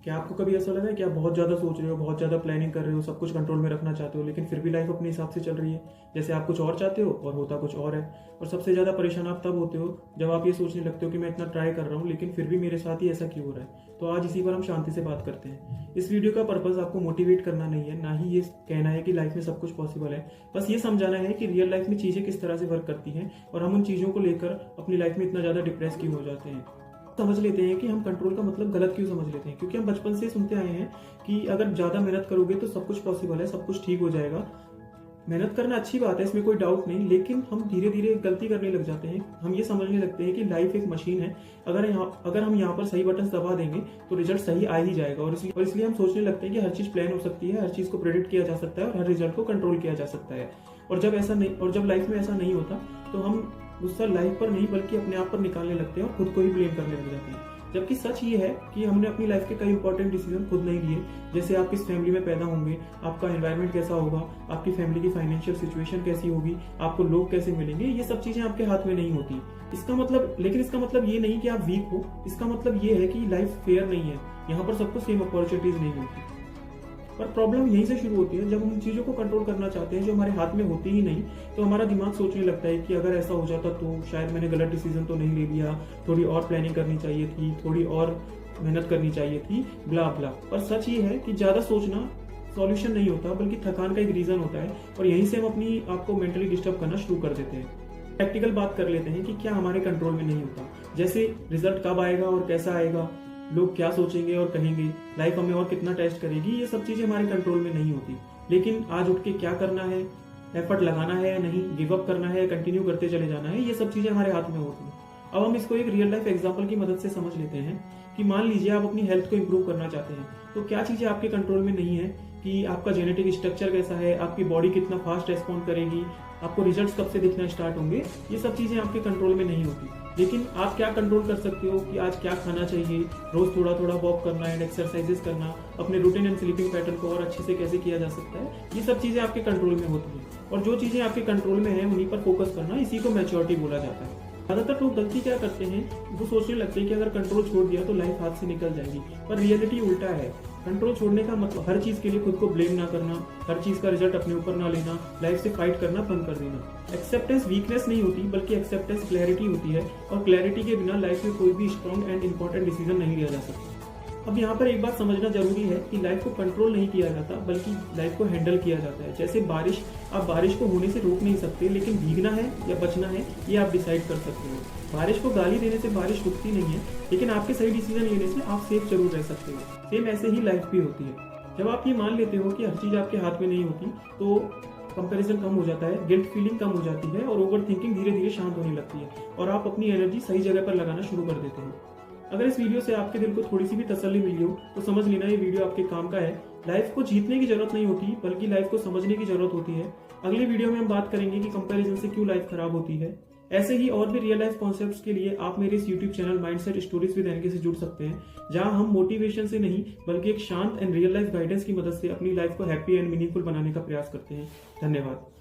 क्या आपको कभी ऐसा लगा है कि आप बहुत ज़्यादा सोच रहे हो, बहुत ज़्यादा प्लानिंग कर रहे हो, सब कुछ कंट्रोल में रखना चाहते हो, लेकिन फिर भी लाइफ अपने हिसाब से चल रही है? जैसे आप कुछ और चाहते हो और होता कुछ और है। और सबसे ज़्यादा परेशान आप तब होते हो जब आप ये सोचने लगते हो कि मैं इतना ट्राई कर रहा हूँ लेकिन फिर भी मेरे साथ ही ऐसा क्यों हो रहा है। तो आज इसी पर हम शांति से बात करते हैं। इस वीडियो का पर्पज़ आपको मोटिवेट करना नहीं है, ना ही ये कहना है कि लाइफ में सब कुछ पॉसिबल है। बस ये समझाना है कि रियल लाइफ में चीज़ें किस तरह से वर्क करती हैं और हम उन चीज़ों को लेकर अपनी लाइफ में इतना ज़्यादा डिप्रेस क्यों हो जाते हैं। समझ लेते हैं कि हम कंट्रोल का मतलब गलत क्यों समझ लेते हैं, क्योंकि हम बचपन से सुनते आए हैं कि अगर ज़्यादा मेहनत करोगे तो सब कुछ पॉसिबल है, सब कुछ ठीक हो जाएगा। मेहनत करना अच्छी बात है, इसमें कोई डाउट नहीं, लेकिन हम धीरे धीरे गलती करने लग जाते हैं। हम ये समझने लगते हैं कि लाइफ एक मशीन है, अगर हम यहाँ पर सही बटन दबा देंगे तो रिजल्ट सही आ ही जाएगा। और इसलिए हम सोचने लगते हैं कि हर चीज़ प्लान हो सकती है, हर चीज़ को प्रेडिक्ट किया जा सकता है और हर रिजल्ट को कंट्रोल किया जा सकता है। और जब लाइफ में ऐसा नहीं होता तो हम गुस्सा लाइफ पर नहीं बल्कि अपने आप पर निकालने लगते हैं और खुद को ही ब्लेम करने लग जाते हैं। जबकि सच ये है कि हमने अपनी लाइफ के कई इंपॉर्टेंट डिसीजन खुद नहीं लिए। जैसे आप किस फैमिली में पैदा होंगे, आपका एनवायरनमेंट कैसा होगा, आपकी फैमिली की फाइनेंशियल सिचुएशन कैसी होगी, आपको लोग कैसे मिलेंगे, ये सब चीजें आपके हाथ में नहीं होती। इसका मतलब ये नहीं कि आप वीक हो। इसका मतलब ये है कि लाइफ फेयर नहीं है, यहाँ पर सबको सेम अपॉर्चुनिटीज नहीं मिलती। पर प्रॉब्लम यहीं से शुरू होती है जब हम उन चीज़ों को कंट्रोल करना चाहते हैं जो हमारे हाथ में होती ही नहीं। तो हमारा दिमाग सोचने लगता है कि अगर ऐसा हो जाता तो शायद मैंने गलत डिसीजन तो नहीं ले लिया, थोड़ी और प्लानिंग करनी चाहिए थी, थोड़ी और मेहनत करनी चाहिए थी, ब्ला ब्ला। पर सच ये है कि ज़्यादा सोचना सॉल्यूशन नहीं होता बल्कि थकान का एक रीज़न होता है। और यहीं से हम अपनी आप को मेंटली डिस्टर्ब करना शुरू कर देते हैं। प्रैक्टिकल बात कर लेते हैं कि क्या हमारे कंट्रोल में नहीं होता। जैसे रिजल्ट कब आएगा और कैसा आएगा, लोग क्या सोचेंगे और कहेंगे, लाइफ हमें और कितना टेस्ट करेगी, ये सब चीजें हमारे कंट्रोल में नहीं होती। लेकिन आज उठ के क्या करना है, एफर्ट लगाना है या नहीं, गिव अप करना है, कंटिन्यू करते चले जाना है, ये सब चीजें हमारे हाथ में होती हैं। अब हम इसको एक रियल लाइफ एग्जांपल की मदद से समझ लेते हैं कि मान लीजिए आप अपनी हेल्थ को इंप्रूव करना चाहते हैं, तो क्या चीजें आपके कंट्रोल में नहीं है कि आपका जेनेटिक स्ट्रक्चर कैसा है, आपकी बॉडी कितना फास्ट रेस्पॉन्ड करेगी, आपको रिजल्ट्स कब से दिखना स्टार्ट होंगे, ये सब चीजें आपके कंट्रोल में नहीं होती। लेकिन आप क्या कंट्रोल कर सकते हो कि आज क्या खाना चाहिए, रोज थोड़ा थोड़ा वॉक करना एंड एक्सरसाइजेस करना, अपने रूटीन एंड स्लीपिंग पैटर्न को और अच्छे से कैसे किया जा सकता है, ये सब चीजें आपके कंट्रोल में होती हैं। और जो चीजें आपके कंट्रोल में है उन्हीं पर फोकस करना, इसी को मैच्योरिटी बोला जाता है। ज्यादातर लोग गलती क्या करते हैं, वो सोचने लगते हैं कि अगर कंट्रोल छोड़ दिया तो लाइफ हाथ से निकल जाएगी। पर रियलिटी उल्टा है। कंट्रोल छोड़ने का मतलब हर चीज के लिए खुद को ब्लेम ना करना, हर चीज का रिजल्ट अपने ऊपर ना लेना, लाइफ से फाइट करना बंद कर देना। एक्सेप्टेंस वीकनेस नहीं होती बल्कि एक्सेप्टेंस क्लैरिटी होती है। और क्लैरिटी के बिना लाइफ में कोई भी स्ट्रॉन्ग एंड इंपॉर्टेंट डिसीजन नहीं लिया जा सकता। अब यहाँ पर एक बात समझना जरूरी है कि लाइफ को कंट्रोल नहीं किया जाता बल्कि लाइफ को हैंडल किया जाता है। जैसे बारिश, आप बारिश को होने से रोक नहीं सकते, लेकिन भीगना है या बचना है ये आप डिसाइड कर सकते हो। बारिश को गाली देने से बारिश रुकती नहीं है, लेकिन आपके सही डिसीजन लेने से आप सेफ जरूर रह सकते हो। सेम ऐसे ही लाइफ भी होती है। जब आप ये मान लेते हो कि हर चीज आपके हाथ में नहीं होती तो कंपैरिजन कम हो जाता है, गिल्ट फीलिंग कम हो जाती है और ओवर थिंकिंग धीरे धीरे शांत होने लगती है और आप अपनी एनर्जी सही जगह पर लगाना शुरू कर देते हो। अगर इस वीडियो से आपके दिल को थोड़ी सी भी तसल्ली मिली हो तो समझ लेना ये वीडियो आपके काम का है। लाइफ को जीतने की जरूरत नहीं होती बल्कि लाइफ को समझने की जरूरत होती है। अगले वीडियो में हम बात करेंगे कि कंपैरिजन से क्यों लाइफ खराब होती है। ऐसे ही और भी रियल लाइफ कॉन्सेप्ट्स के लिए आप मेरे इस YouTube channel mindset stories with NK से जुड़ सकते हैं, जहां हम मोटिवेशन से नहीं बल्कि एक शांत एंड रियल लाइफ गाइडेंस की मदद से अपनी लाइफ को हैप्पी एंड मीनिंगफुल बनाने का प्रयास करते हैं। धन्यवाद।